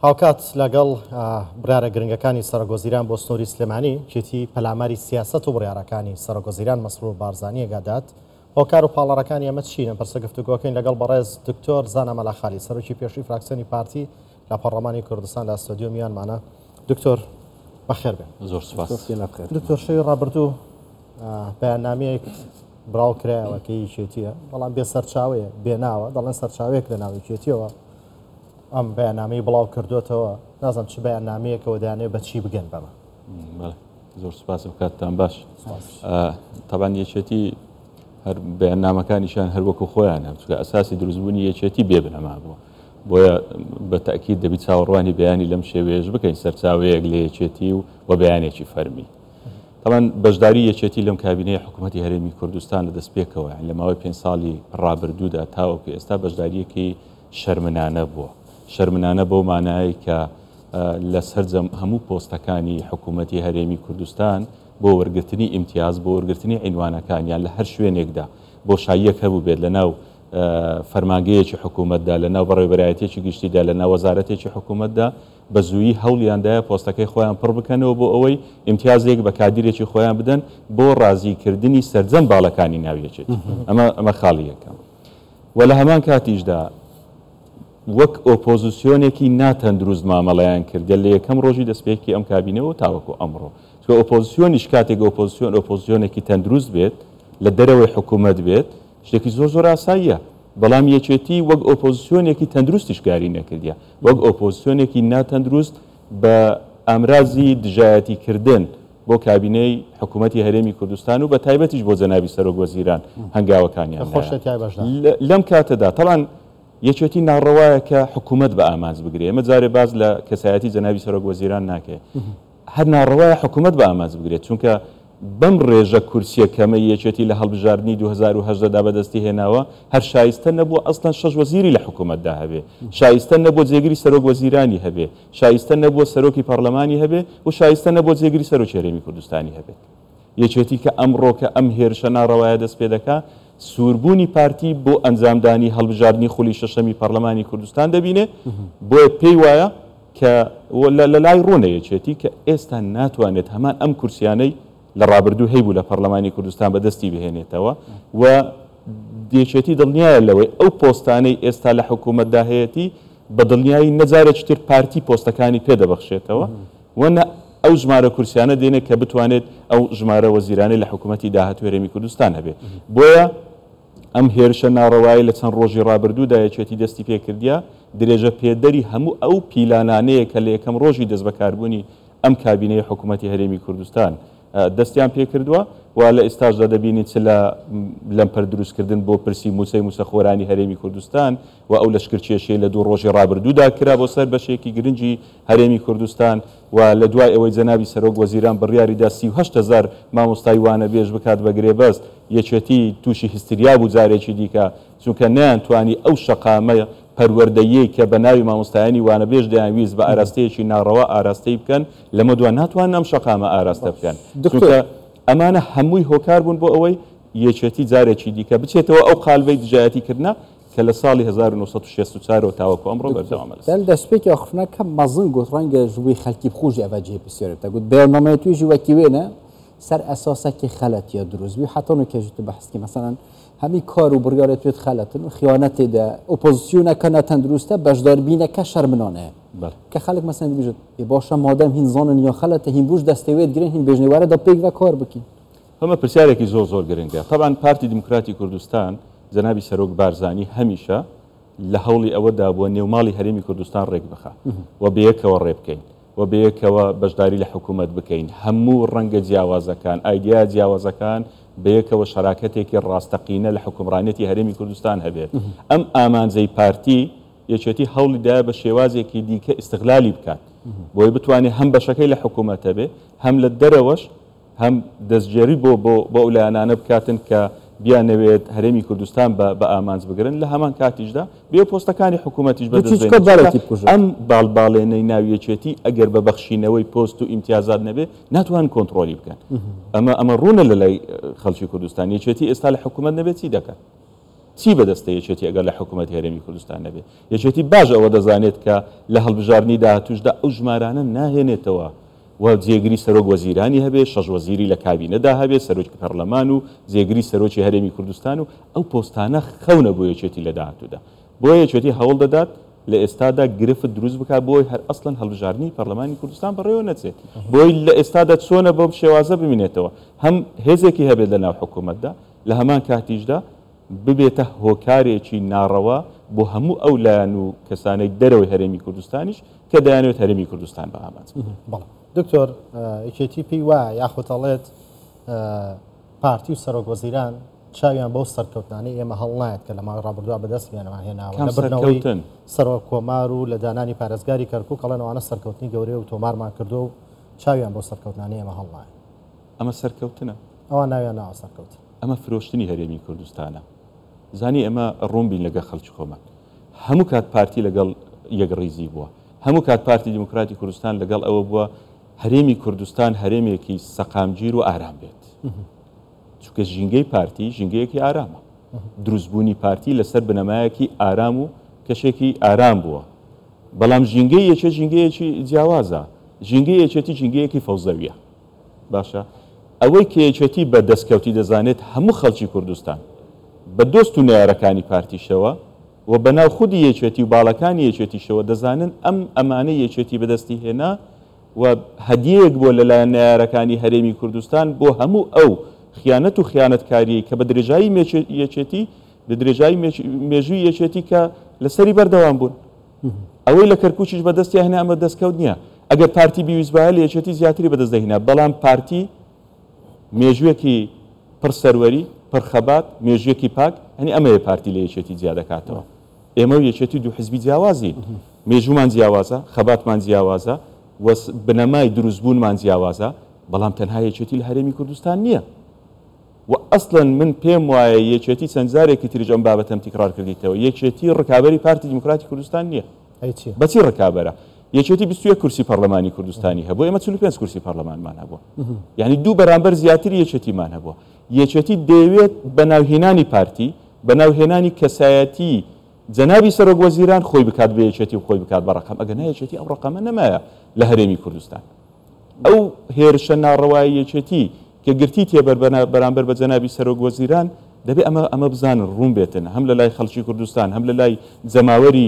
هاوکات لەگەڵ برارە گرنگەکانی سەرۆکوەزیران بۆ سنووری سلێمانی چێتی پەلاماری سیاست و بڕیارەکانی سەرۆکوەزیران مەسرور بارزانانی ئەگادات هۆکار و پاڵەڕەکانی ئەمە چینە پرسە گفتوگۆکەین لەگەڵ بەڕێز دکتۆر زانە مەلاخالی سەرۆکی پێشووی فراکسیۆنی پارتی لە پەرلەمانی کوردستان لە ئەستۆدیۆ میانمانە. دکتۆر بەخێر بێن. زۆر سوپاس. دکتۆر شەوی ڕابردوو بەیاننامەیەک براو کرایەوە کە یەکێتیە بەڵام بێ سەرچاوەیە بێناوە دەڵێن سەرچاوەیەک لە ناو یەکێتیەوە ئەم بەیاننامەی بڵاو کردوێتەوە نازانم چ بەیاننامەیەکەوە دەیانێت بە چی بگەن بەمە. زۆر سوپاس کاتتان باش. تەبان یەکێتی هەر بەیاننامەکانیشان هەر وەکو خۆیانە چونکە ئەساسی دروستبوونی یەکێتی بێبنەما بووە بۆیە بە تەکید دەبی چاوەڕوانی بەیانی لەم شێوەیەش بکەین سەرچاوەیەک لە یەکێتی و بەیانێکی فەرمی. تەمان بەشداری یەکێتی لەم کابینەی حکوومەتی هەرێمی کوردستان لە دەست پێکەوە لە ماوەی 5 ساڵی ڕابردوودا تاوەکو ئێستا بەشداریەکی شەرمنانە بووە. شەرمنانە بۆ مانایی کە لە سەرجەم هەموو پۆستەکانی حکوومەتی هەرێمی کوردستان بۆ وەرگرتنی ئیمتیاز بۆ وەرگرتنی عینوانەکانیان لە هەر شوێنێکدا بۆ شایەک هەبوو بێت لە ناو فەرمانگەیەکی حکوومەتدا لە ناو بەڕێوەبەرایەتێکی گشتیدا لە ناو وەزارەتێکی حکوومەتدا بە زوویی هەوڵیاندایە پۆستەکەی خۆیان پڕ بکەنەوە بۆ ئەوەی ئیمتیازێک بە کادیرێکی خۆیان بدەن بۆ ڕازیکردنی سەرجەم باڵەکانی ناویەکێت. ئەمە خاڵی یەکەم. و لە هەمان کاتیشدا وەک ئۆپۆزیسیۆنێکی ناتەندروست مامەڵەیان کردە لە یەکەم ڕۆژی دەستپێکی ئەم کابینەوە تاوەکو ئەمڕۆ چکە ئۆپۆزیسیۆنیش کاتێک ئۆپۆزیسیۆنێکی تەندروست بێت لە دەرەوەی حکوومەت بێت شتێکی زۆر ئاساییە بەڵام یەکێتی وەک ئۆپۆزیسیۆنێکی تەندروستیش کاری نەکردیە وەک ئۆپۆزیسیۆنێکی ناتەندروست بە ئامرازی دژایەتیکردن بۆ کابینەی حکوومەتی هەرێمی کوردستان و بە تایبەتیش بۆ جەنابی سەرۆکوەزیران هەنگاوەکانیان لەم کاتەدا تەڵان یەکێتی ناڕەوایە کە حکوومەت بە ئامانج بگرێ ئەمە جارێ باز لە کەسایەتی جەنابی سەرۆکوەزیران ناکێ هەر ناڕەوایە حکوومەت بە ئامانج بگرێت چونکە بەم ڕێژە کورسیە کەمە یەکێتی لە هەڵبژاردننی 2010دا بەدەستی هێناوە هەر شایستە نەبووە ئەسڵەن 6 وەزیری لە حکوومەتدا هەبێ شایستە نەبووە جێگیری سەرۆکوەزیرانی هەبێ شایستە نەبووە سەرۆکی پەرلەمانی هەبێ و شایستە نەبووە جێگیری سەرۆکی هەرێمی کوردستانی هەبێت یەکێتی کە ئەمڕۆ کە ئەم هێرشە ناڕەوایە دەست پێ دەکات سووربوونی پارتی بۆ ئەنجامدانی هەڵبژاردننی خولی شەشەمی پەرلەمانی کوردستان دەبینێ بۆیە پێی وایە کە لە لای ڕوونە یەکێتی کە ئێستا ناتوانێت هەمان ئەم کورسیانەی لە ڕابردوو هەیبوو لە پەرلەمانی کوردستان بەدەستی بهێنێتەوە و یەکێتی دڵنیایە لەوەی ئەو پۆستانەی ئێستا لە حکوومەتدا هەیەتی بە دڵنیایی نەجارێکتر پارتی پۆستەکانی پێدەبەخشێتەوە وەنە ئەو ژمارە کورسیانە دێنێت کە بتوانێت ئەو ژمارە وەزیرانەی لە حکوومەتی داهاتوو هەرێمی کوردستان هەبێ بۆیە ئەم هێرشە ناڕەوایی لە چەند ڕۆژی ڕابردوودا یەکێتی دەستی پێکردیا درێژە پێدەری هەموو ئەو پیلانانەیە کە لە یەکەم ڕۆژی دەست بەکاربوونی ئەم کابینەی حکوومەتی هەرێمی کوردستان دەستیان پێکردووە و لە ئێستاشدا دەبینیت چ لە لەمپەر دروستکردن بۆ پرسی موسەی موسەخۆرانی هەرێمی کوردستان و ئەو لەشکرکێشەی لە 2 ڕۆژی ڕابردوودا کرا بۆ سەر بەشێکی گرنگی هەرێمی کوردستان و لە دوای ئەوەی جەنابی سەرۆکوەزیران بڕیاریدا 38,000 مامۆستای وانە بێژ بکات بەگرێ بەست یەکێتی تووشی هیستریا بوو جارێکی دیکە چونکە نەیانتوانی ئەو شەقامە پەروەردەیەک کە بە ناوی مامۆستایانی وانەبێژ دەیانویست بە ئاراستەیەکی ناڕەوا ئاراستەی بکەن لەمە دوان ناتوان ئەم شەقامە ئاراستە بکەن چونکە ئەمانە هەمووی هۆکار بوون بۆ ئەوەی یەکێتی جارێکی دیکە بچێتەوە ئەو قالبەی دژایەتیکردنە کە لە ساڵی 1964 تاوەکو ئەمڕۆ بەردەوامە دەستپێکی ئەخفنا کە مەزن گوت ڕەنگە ژووی خەلکی بخۆشی ئەڤە جێ پرسیارێتە گوت بەرنامەیە توێژی وەکی وێنە سەر ئەساسێکی خەلەتیە دروستبووی حتەنە کێژتە بەحسکی مەسەڵەن هەمی کار و بڕیارەت توێت خەلەتن و خیانەتێدا ئۆپۆزیسیۆنەکە نەتەندروستە بەشداربینەکە شەرمنانەیە کە خەڵک مەسەن بژێت باشە مادەم هین زانن یا خەلەتە هین بوش دەستەوێت گرن هین بێژنێوارەدا پێک و کار بکەین ئەمە پرسیارێکی زۆر گرنگە طبعاً پارتی دیموکراتی کوردستان جەنابی سەرۆک بارزانی هەمیشە لە هەوڵی ئەوەدا بووە نێوماڵی هەرێمی کوردستان ڕێک بخە و بەیەکەوە ڕێ بکەین و بەیەکەوە بەشداری لە حکوومەت بکەین هەموو ڕەنگە جیاوازەکان ئایدیا جیاوازەکان بەیەکەوە شەراکەتێکی ڕاستەقینە لە حکومڕانەتی هەرێمی کوردستان هەبێت ئەم ئامانجەی پارتی یەکێتی هەوڵیدا بە شێوازێکی دیکە ئیستیغلالی بکات بۆی بتوانێت هەم بەشەکەی لە حکوومەتە بێ هەم لە دەرەوەش هەم دەستگێری بۆ ئەولایانانە بکاتن کە بیانەوێت هەرێمی کوردستان بە ئامانج بگرن لە هەمان کاتیشدا بێ پۆستەکانی حکوومەتیش بەدەست ئەم باڵباڵێنەی ناویەکێتی ئەگەر بە بەخشینەوەی پۆست و ئیمتیازات نەبێ ناتوان کۆنتترۆلی بکەن ئەمە ڕوونە لە لای خەڵکی کوردستان یەکێتی ئێستا لە حکوومەت نەبێت چی دەکات چی بەدەستە یەکێتی ئەگەر لە حکوومەت هەرێمی کوردستان نەبێ یەکێتی باش ئەوە دەزانێت کە لە هەڵبژارنی داهاتووشدا ئەو ژمارانە ناهێنێتەوە و جێگری سەرۆک وەزیرانی هەبێ شەش وەزیری لە کابینەدا هەبێ سەرۆکی پەرلەمان و جێگری سەرۆکی هەرێمی کوردستان و ئەو پۆستانە خەونە بۆ یەکێتی لە داهاتوودا بۆ یەکێتی هەوڵ دەدات لە ئێستادا گرفت دروست بکات بۆی هەر ئەسڵەن هەڵبژارنی پەرلەمانی کوردستان بەڕێوە نەچێت بۆی لە ئێستادا چۆنە بۆ شێوازە ببینێتەوە هەم هێزێکی هەبێت لە ناو حکوومەتدا لە هەمان کاتیشدا ببێتە هۆکارێکی ناڕەوا بۆ هەموو ئەو لایەن و کەسانەی دەرەوەی هەرێمی کوردستانیش کە دەیانوێت هەرێمی کوردستان بە ئامانج دکتۆر یەکێتی پێی وایە یاخۆتەڵێت پارتی و سەرۆک وەزیران چاویان بەو سەرکەوتنانەی ئێمە هەڵ نایەت کە لە ماوەی ڕابردووە بەدەستیانەوە هێناوە لە بردنەوەی سەرۆک کۆمار و لە دانانی پارێزگاری کەرکووک کەڵێنەوەوانە سەرکەوتنی گەورەی و تۆمارمان کردو و چاویان بۆ سەرکەوتنانەی ئێمە هەڵ نایە ئەمە سەرکەوتنە ئەوە ناویان ناوە سەرکەوت ئەمە فرۆشتنی هەرێمی کوردستانە زانی ئەمە ڕوون بین لەگە خەڵکی خۆمان هەموو کات پارتی لەگەڵ یەکڕیزی بووە هەموو کات پارتی دیموکراتی کوردستان لەگەڵ ئەوە بووە هەرێمی کوردستان هەرێمێکی سەقامگیر و ئارام بێت چونکە ژینگەی پارتی ژینگەیەکی ئارامە دروستبوونی پارتی لەسەر بنەمایەکی ئارام و کەشێکی ئارام بووە بەڵام ژینگەی یەکێ ژینگەیەکی جیاوازە ژینگەی یەکێتی ژینگەیەکی فەوزەویە باشە ئەوەی کە یەکێتی بە دەستکەوتی دەزانێت هەموو خەڵکی کوردستان بە دۆست و نارەکانی پارتیشەوە و بەناو خودی یەکێتی و باڵەکانی یەکێتیشەوە دەزانن ئەم ئەمانەی یەکێتی بەدەستی هێنا و هەدیەک بۆ لەلایەن نارەکانی هەرێمی کوردستان بۆ هەموو ئەو خیانەت و خیانەتکاری کە بە درێژایی یەکێتی لە درێژایی مێژووی یەکێتی کە لەسەری بەردەوام بوون ئەوەی لە کەرکووکیش بەدەستی هێنا ئەمە دەستکەوت نییە ئەگەر پارتی بیویستبایە لە یەکێتی زیاتری بەدەست دەهێنا بەڵام پارتی مێژوویەکی پڕ سەروەری پڕخەبات مێژوویەکی پاک هەنی ئەمەیە پارتی لە یەکێتی جیا دەکاتەوە ئێمە و یەکێتی دوو حزبی جیاوازین مێژوومان جیاوازە خەباتمان جیاوازە بنەمای دروستبوونمان جیاوازە بەڵام تەنها یەکێتی لە هەرێمی کوردستان نییە و ئەسڵەن من پێم وایە یەکێتی چەند جارێکی تریش ئەم بابەتەم تیکرار کردیتەوە یەکێتی ڕکابەری پارتی دیموکراتی کوردستان نییە بەچی ڕکابەرە یەکێتی 21 کورسی پەرلەمانی کوردستانی هەبوو ئێمە 45 کورسی پەرلەمانمان هەبووە یعنی دوو بەرامبەر زیاتری یەکێتیمان هەبووە یەکێتی دەیەوێت بەناوهێنانی پارتی بەناوهێنانی کەسایەتی جەنابی سەرۆک وەزیران خۆی بکات بە یەکێتی و خۆی بکات بە ڕقم ئەگەر نایەکێتی ئەو ڕقەمە نەمایە لە هەرێمی کوردستان ئەو هێرشە ناڕەوایی یەکێتی کە گرتی تێبەر بەرامبەر بە جەنابی سەرۆک وەزیران دەبێت ئەمە بزانن ڕوون بێتن هەم لە لای خەڵکی کوردستان هەم لە لای جەماوەری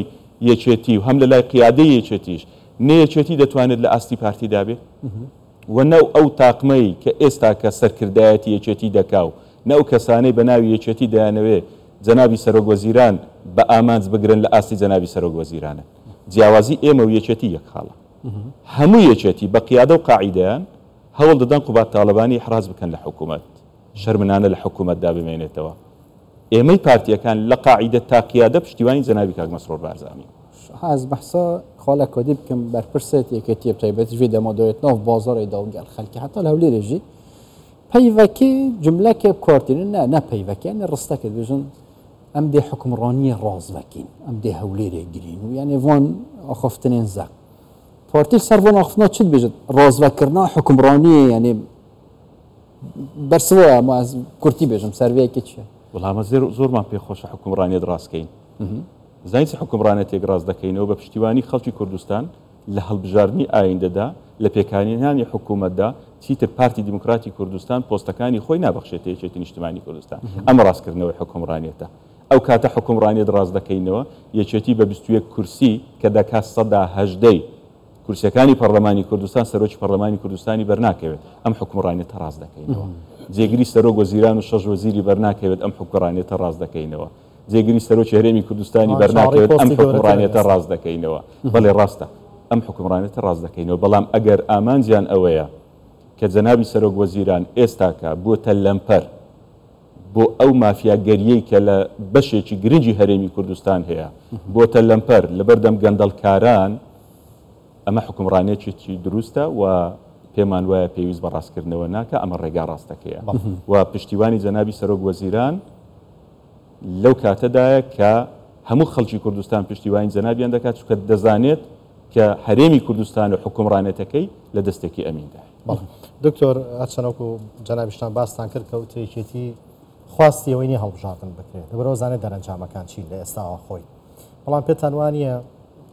یەکێتی و هەم لە لای قیادەی یەکێتیش نەیەکێتی دەتوانێت لە ئاستی پارتی دابێت و نەو ئەو تاقمەی کە ئێستا کە سەرکردایەتی یەکێتی دەکاو نەو کەسانەی بە ناوی یەکێتی دەیانەوێت جەنابی سەرۆک وەزیران بە ئامانج بگرن لە ئاستی جەنابی سەرۆک وەزیرانە جیاوازی ئێمە و یەکێتی یەک خاڵە هەموو یەکێتی بە قیادە و قاعیدەیان هەوڵ دەدەن قوبات تاڵەبانی حراز بکەن لە حکوومەت شەرمنانە لە حکوومەتدا بمێنێتەوە ئێمەی پارتیەکان لە قاعیدە تا قیادە پشتیوانی جەنابی کاک مەسرۆر بارزانی حاز بەحسا خاڵە کۆدی بکەم بەرپرسێت یەکێتی بتایبەتی ژێ دەمەدەوێت ناو بازاڕی داوگەل خەلکی حتا لە هەولێرێژی پەیڤەکی جملەکێ بکارتێنن نە پەیڤەکیانی ڕستەکە بێژن ئەم دێ حکمڕانیە ڕازڤەکین ئەم دێ هەولێرێ گرین و یانێ وان ئاخفتنێن زەق پارتی سەروان ئاخفتنا چت بێژێت ڕازڤەکردنا حکمڕانیە یانێ بەرسەوە ئەمە ئەز کورتی بێژم سەروەیەکی چیە وەڵامە زۆرمان پێخۆشە حکمڕانیت ڕاستکەین زانیسی حکمڕانێتێک ڕاست دەکەینەوە بە پشتیوانی خەڵکی کوردستان لە هەڵبژاردننی ئایندەدا لە پێکانیانی حکوومەتدا چیتر پارتی دیموکراتی کوردستان پۆستەکانی خۆی نابەخشێت یەکێتی نیشتمانی کوردستان ئەمە ڕاستکردنەوەی حکمڕانیەتە ئەو کاتە حکمڕانیت ڕاست دەکەینەوە یەکێتی بە 21 کورسی کە دەکات 118 کورسەکانی پەرلەمانی کوردستان سەرۆکی پەرلەمانی کوردستانی بەرناکەوێت ئەم حکمڕانیەتە ڕاست دەکەینەوە جێگری سەرۆک وەزیران و شەش وەزیری بەرناکەوێت ئەم حکمڕانیەتە ڕاست دەکەینەوە جێگری سەرۆکی هەرێمی کوردستانی بەرناکەوێت ئەم حکمڕانیەتە ڕاست دەکەینەوە بەڵێ ڕاستە ئەم حکمڕانیەتە ڕاست دەکەینەوە بەڵام ئەگەر ئامانجیان ئەوەیە کە جەنابی سەرۆک وەزیران ئێستاکە بۆتە لەمپەر بۆ ئەو مافیاگەریەی کە لە بەشێکی گرنگی هەرێمی کوردستان هەیە بۆتە لەمپەر لەبەردەم گەندەڵکاران ئەمە حکمڕانێکی دروستە و پێمان وایە پێویست بە ڕاستکردنەوە ناکە ئەمە ڕێگا ڕاستەکەیە و پشتیوانی جەنابی سەرۆک وەزیران لەو کاتەدایە کە هەموو خەڵکی کوردستان پشتیوانی جەنابیان دەکات چونکە دەزانێت کە هەرێمی کوردستان و حکومڕانێتەکەی لە دەستێکی ئەمیندا دکتۆر ئەچەنەوەکو جەنابیشتان باستان کرد کە وتێکێتی خواستی ئەوەی نیە هەڵبژاردن بکرێت لەبەرەوە زانێت دەرەنجامەکان چی لە ئێستاوە خۆی بەڵام پێتان وانە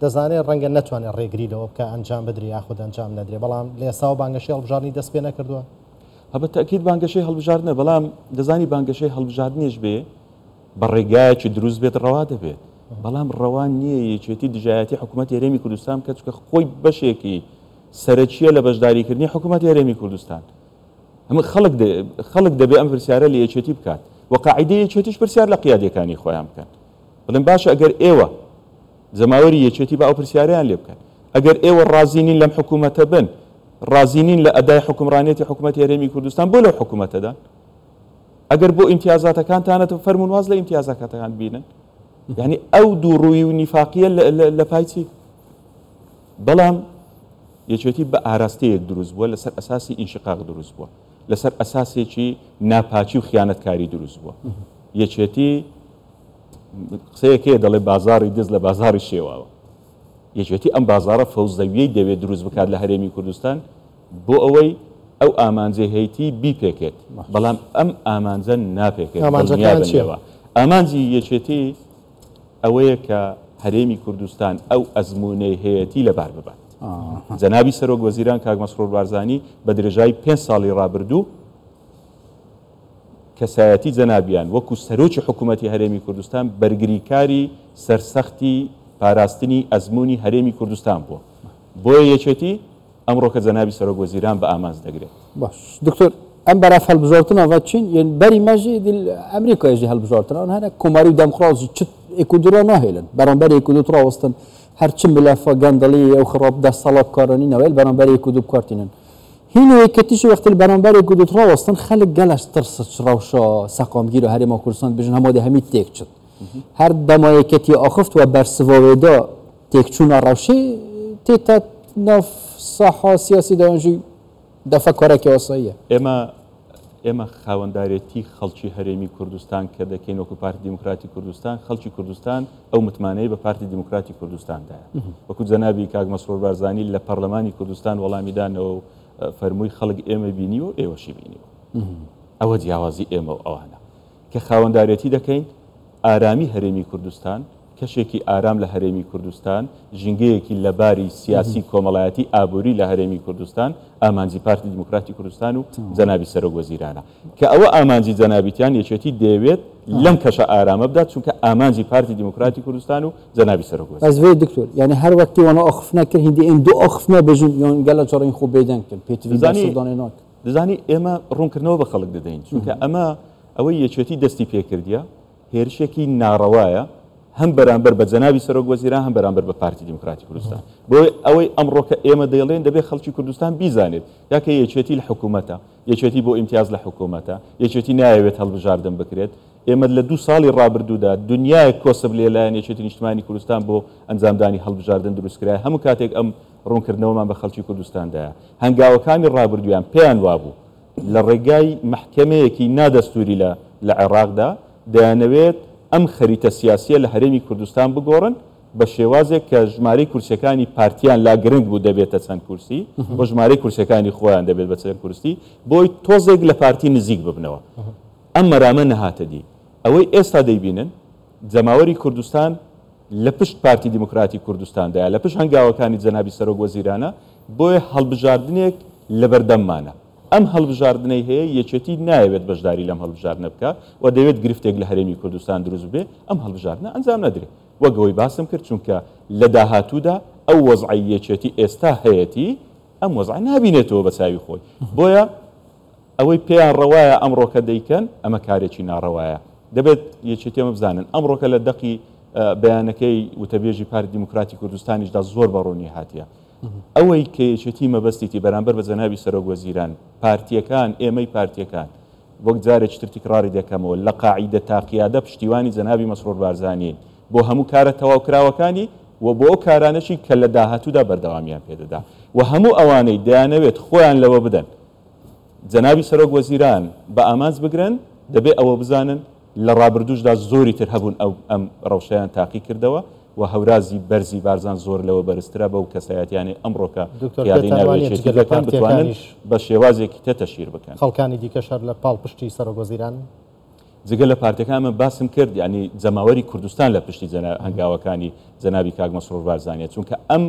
دەزانێت ڕەنگە نەتوانێت ڕێگری لەوە بکە ئەنجام بدرێ یاخود ئەنجام نەدرێ بەڵام لە ئێستاوە بانگەشەی هەڵبژاردننی دەست پێ نەکردووە هەبە تاکید بانگەشەی هەڵبژاردنە بەڵام دەزانی بانگەشەی هەڵبژاردنیش بێ بە ڕێگایەکی دروست بێت ڕەوا دەبێت بەڵام ڕەوان نییە یەکێتی دژایەتی حکوومەت هێرێمی کوردستان کە چکە خۆی بەشێکی سەرەکیە لە بەشداریکردنی حکوومەت هێرێمی کوردستان هەموو خەڵک دەبێ ئەم پرسیارە لە یەکێتی بکات وەقاعیدەی یەکێتیش پرسیار لە قیادەکانی خۆیان بکەن بڵێن باشە ئەگەر ئێوە زەماوەری یەکێتی بە ئەو پرسیاریان لێ بکەن ئەگەر ئێوە ڕازینین لەم حکوومەتە بن ڕازینین لە ئەدای حکومڕانێتی حکوومەت هێرێمی کوردستان بۆ لەو حکوومەتەدا ئەگەر بۆ ئیمتیازاتەکانتانەتە فەرمونواز لە ئیمتیازەکانتان بینن یعنی ئەو دووڕووی و نیفاقیە لە پایچی بەڵام یەکێتی بە ئاراستەیەک دروست بووە لەسەر ئەساسی ئینشقاق دروست بووە لەسەر ئەساسێکی ناپاچی و خیانەتکاری دروست بووە یەکێتی قسەیەکەیە دەڵێ بازاری دز لە بازاری شێواوە یەکێتی ئەم بازارە فەوزەویەی دەوێت دروست بکات لە هەرێمی کوردستان بۆ ئەوەی ئەو ئامانجەی هەیەی بیپێکێت بەڵام ئەم ئامانجە ناپێکێت ئامانجی یەکێتی ئەوەیە کە هەرێمی کوردستان ئەو ئەزمونەی هەیەی لەبار ببات جەنابی سەرۆک وەزیران کاک مەسرور بارزانی بە درێژای 5 ساڵی ڕابردوو کەسایەتی جەنابیان وەکو سەرۆکی حکوومەتی هەرێمی کوردستان بەرگریکاری سەرسەختی پاراستنی ئەزمموی هەرێمی کوردستان بووە بۆیە یەکێتی ئەمڕۆکە جەنابی سەرۆک وەزیران بە ئامانج دەگرێت باش دکتۆر ئەم بەراف هەڵبژارتنەوە چین یان بەری مەژی ئەمریکایژی هەڵبژارتنەوە هەنە کۆماری و دەموکراسی چ ئێکودرا ناهێلن بەرامبەر ئێکودوت ڕاوەستن هەرچم بلافە گەندەڵی ئەو خڕاب دە سەڵات کارانی نەوەیل بەرامبەر ئێکودو بکارتینن هینە یەکەتیشی وەختی بەرامبەر ئێکودوت ڕاوەستن خەلک گەلەش ترسچ ڕەوشە سەقامگیر و هەرێما کوردستان بژن هەمادە هەمی تێک چت هەر دەمایەکەتی ئاخفت و بەرسڤاوێدا تێکچوونە ڕەوشەی تێتە ناف ساحا سیاسی دەوەنژی دەفەکارێکی وەساییە ئێمە خاوەندارێتی خەڵکی هەرێمی کوردستان کە دەکەین وەکو پارتی دیموکراتی کوردستان خەڵکی کوردستان ئەو متمانەی بە پارتی دیموکراتی کوردستاندایە وەکو جەنابی کاک مەسرور بارزانی لە پەرلەمانی کوردستان وەڵامیدانەوە و فەرمووی خەڵک ئێمە بینیوە ئێوەشی بینیوە ئەوە جیاوازی ئێمە و ئەوانە کە خاوەندارێتی دەکەین ئارامی هەرێمی کوردستان کەشێکی ئارام لە هەرێمی کوردستان ژینگەیەکی لەباری سیاسی کۆمەڵایەتی ئابووری لە هەرێمی کوردستان ئامانجی پارتی دیموکراتی کوردستان و جەنابی سەرۆک وەزیرانە کە ئەوە ئامانجی جەنابیتیان یەکێتی دەیەوێت لەم کەشە ئارامە بدات چونکە ئامانجی پارتی دیموکراتی کوردستان و جەنابی سەرۆک وەزیر ئەس دکتۆر یعنی هەر وەکتی وانە ئاخف نەکرد هیندی ئێم دوو ئاخف نەبێژن یان گەلە جەڕین خۆ بێدەنگ کرد پێتوی دەزانی ئێمە ڕوونکردنەوە بە خەڵک دەدەین چونکە ئەوەی یەکێتی دەستی پێکردیە هێرشێکی ناڕەوایە هەم بەرامبەر بە جەنابی سەرۆک وەزیران هەم بەرامبەر بە پارتی دیموکراتی کوردستان بۆی ئەوەی ئەمڕۆکە ئێمە دەیڵێن دەبێت خەڵکی کوردستان بیزانێت یاکە یەکێتی لە حکوومەتە یەکێتی بۆ ئیمتیاز لە حکوومەتە یەکێتی نایەوێت هەڵبژاردن بکرێت ئێمە لە 2 ساڵی ڕابردوودا دنیای کۆسب لێلایەن یەکێتی نیشتمانی کوردستان بۆ ئەنجامدانی هەڵبژاردن دروستکرای هەموو کاتێک ئەم ڕوونکردنەوەمان بە خەڵکی کوردستاندایە هەنگاوەکانی ڕابردویان پێیان وابوو لە ڕێگای محکەمەیەکی نادەستوری لە عێراقدا دەیانەوێت ئەم خەریتە سیاسیە لە هەرێمی کوردستان بگۆڕن بە شێوازێک کە ژمارەی کورسەکانی پارتیان لا گرنگ بوو دەبێتە چەند کورسی بۆ ژمارەی کورسەکانی خۆیان دەبێت بە چەند کورسی بۆی تۆزێک لە پارتی نزیک ببنەوە ئەم مەرامە نەهاتە دی ئەوەی ئێستا دەیبینن جەماوەری کوردستان لە پشت پارتی دیموکراتی کوردستاندایە لە پشت هەنگاوەکانی جەنابی سەرۆک وەزیرانە بۆیە هەڵبژاردنێک لە بەردەممانە ئەم هەڵبژاردنەی هەیە یەکێتی نایەوێت بەشداری لەم هەڵبژاردنە بکە و دەوێت گرفتێک لە هەرێمی کوردستان دروست بێ ئەم هەڵبژاردنە ئەنجام نەدرێت وەگەوەی باسم کرد چونکە لە داهاتوودا ئەو وەزعی یەکێتی ئێستا هەیەی ئەم وەزعی نابینێتەوە بە چاوی خۆی بۆیە ئەوەی پێیان ڕەوایە ئەمڕۆکە دەیکەن ئەمە کارێکی ناڕەوایە دەبێت یەکێتی ئەمە بزانن ئەمڕۆکە لە دەقی بەیانەکەی وتەبێژی پارتی دیموکراتی کوردستانیشدا زۆر بەڕوونی هاتیە ئەوەی کە یەکێتی مەبەستیتی بەرامبەر بە جەنابی سەرۆک وەزیران پارتیەکان ئێمەی پارتیەکان وەک جارێک تر تکراری دەکەمەوە لە قاعیدە تا قیادە پشتیوانی جەنابی مەسرور بارزانین بۆ هەموو کارە تەواوکراوەکانی و بۆ ئەو کارانەشی کە لە داهاتوودا بەردەوامیان پێدەدا و هەموو ئەوانەی دەیانەوێت خۆیان لەوە بدەن جەنابی سەرۆک وەزیران بە ئامانج بگرن دەبێت ئەوە بزانن لە ڕابردووشدا زۆری تر هەبوون ئەم ڕەوشەیان تاقی کردەوە و هەورازی بەرزی بارزان زۆر لەوە بەرزترە بەو کەسایەتیانی ئەمڕۆکە پیادەی ناوێتیەکان بتوانن بە شێوازێکی تێتەشیر بکەن خەڵکانی دیکە شەر لە پاڵ پشتی سەرۆک وەزیران جگە لە پارتەکانمە باسم کرد ینی جەماوەری کوردستان لە پشتی هەنگاوەکانی جەنابی کاک مەسرور بارزانیە چونکە ئەم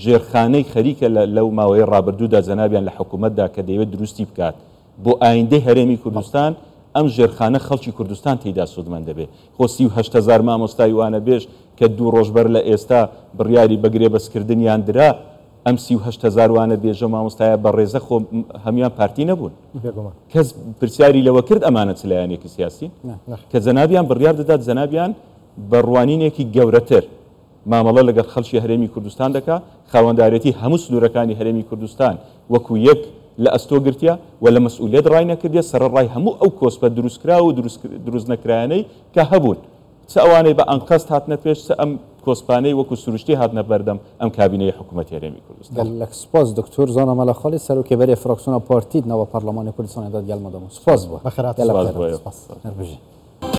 ژێرخانەی خەریکە لەو ماوەی ڕابردوودا جەنابیان لە حکوومەتدا کە دەیەوێت دروستی بکات بۆ ئایندەی هەرێمی کوردستان ئەم ژێرخانە خەڵکی کوردستان تێیدا سوودمەند دەبێت خۆ 38,000 مامۆستای وانە بێژ کە 2 ڕۆژبەر لە ئێستا بڕیاری بەگرێ بەسکردنیان درا ئەم 38,000 وانە بێژە مامۆستایە بە ڕێزە خۆ هەمیان پارتی نەبوون کەس پرسیاری لەوە کرد ئەمانە چلایەنێکی سیاسی کە جەنابیان بڕیار دەدات جەنابیان بە ڕوانینێکی گەورەتر مامەڵە لەگەڵ خەڵکی هەرێمی کوردستان دەکا خاوەندارەتی هەموو سنوورەکانی هەرێمی کوردستان وەکو یەک لە ئەستۆگرتیا و لە مەسئولیت ڕای نەکردێت سەرڕای هەموو ئەو کۆسپە دروستکرا و دروست نەکرایانەی کە هەبوون چ ئەوانەی بە ئەنقەست هاتنە پێش چ ئەم کۆسپانەی وەکو سروشتی هاتنە بەردەم ئەم کابینەی حکوومەتی هەرێمی کوردستان لە سپاس دکتۆر زانەمەلە خاڵی سەرۆکێبەری فراکسیۆنە پارتیت نەوە پەرلەمانی کوردستانی دەدگەڵمەدەم سپاس بوو بەخێرات سپاس بۆ.